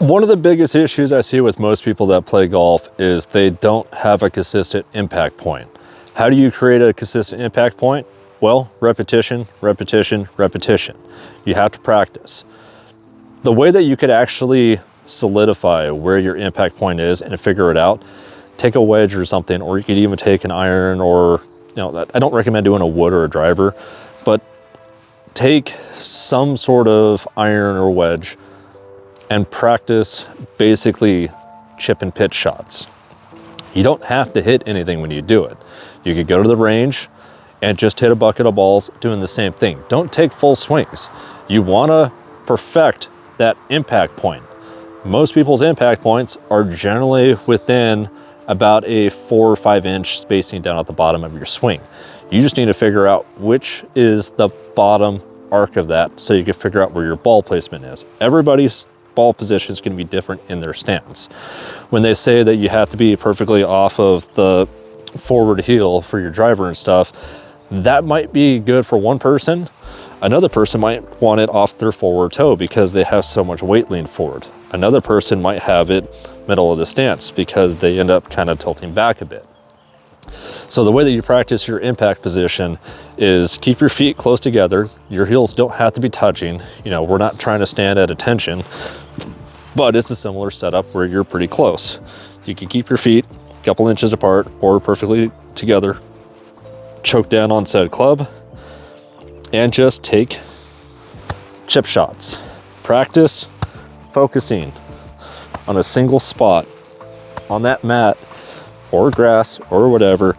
One of the biggest issues I see with most people that play golf is they don't have a consistent impact point. How do you create a consistent impact point? Well, repetition, repetition, repetition. You have to practice. The way that you could actually solidify where your impact point is and figure it out, take a wedge or something, or you could even take an iron, or, I don't recommend doing a wood or a driver, but take some sort of iron or wedge and practice basically chip and pitch shots. You don't have to hit anything when you do it. You could go to the range and just hit a bucket of balls doing the same thing. Don't take full swings. You wanna perfect that impact point. Most people's impact points are generally within about a 4 or 5 inch spacing down at the bottom of your swing. You just need to figure out which is the bottom arc of that so you can figure out where your ball placement is. Everybody's ball position is going to be different in their stance. When they say that you have to be perfectly off of the forward heel for your driver and stuff, that might be good for one person. Another person might want it off their forward toe because they have so much weight leaned forward. Another person might have it middle of the stance because they end up kind of tilting back a bit. So the way that you practice your impact position is keep your feet close together. Your heels don't have to be touching. We're not trying to stand at attention, but it's a similar setup where you're pretty close. You can keep your feet a couple inches apart or perfectly together, choke down on said club, and just take chip shots. Practice focusing on a single spot on that mat or grass or whatever,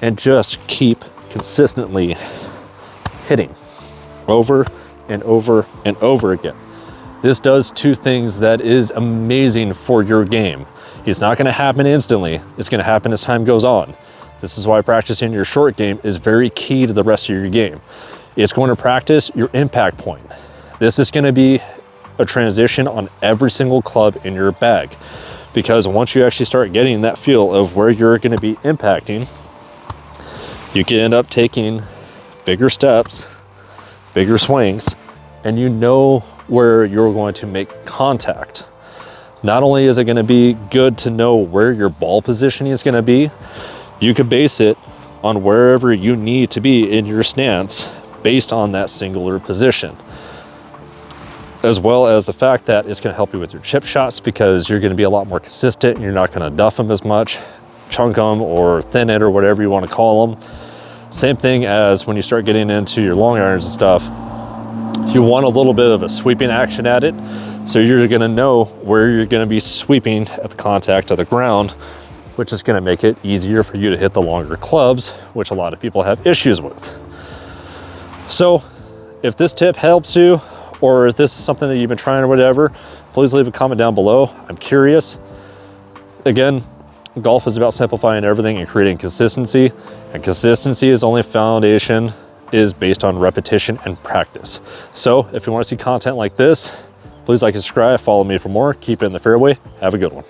and just keep consistently hitting over and over and over again. This does two things that is amazing for your game. It's not gonna happen instantly. It's gonna happen as time goes on. This is why practicing your short game is very key to the rest of your game. It's going to practice your impact point. This is gonna be a transition on every single club in your bag, because once you actually start getting that feel of where you're gonna be impacting, you can end up taking bigger steps, bigger swings, and you know where you're going to make contact. Not only is it gonna be good to know where your ball positioning is gonna be, you could base it on wherever you need to be in your stance based on that singular position. As well as the fact that it's gonna help you with your chip shots because you're gonna be a lot more consistent and you're not gonna duff them as much, chunk them or thin it or whatever you wanna call them. Same thing as when you start getting into your long irons and stuff, you want a little bit of a sweeping action at it. So you're gonna know where you're gonna be sweeping at the contact of the ground, which is gonna make it easier for you to hit the longer clubs, which a lot of people have issues with. So if this tip helps you, or if this is something that you've been trying or whatever, please leave a comment down below. I'm curious. Again, golf is about simplifying everything and creating consistency, and consistency is only foundation is based on repetition and practice. So if you want to see content like this, please like and subscribe, follow me for more, keep it in the fairway. Have a good one.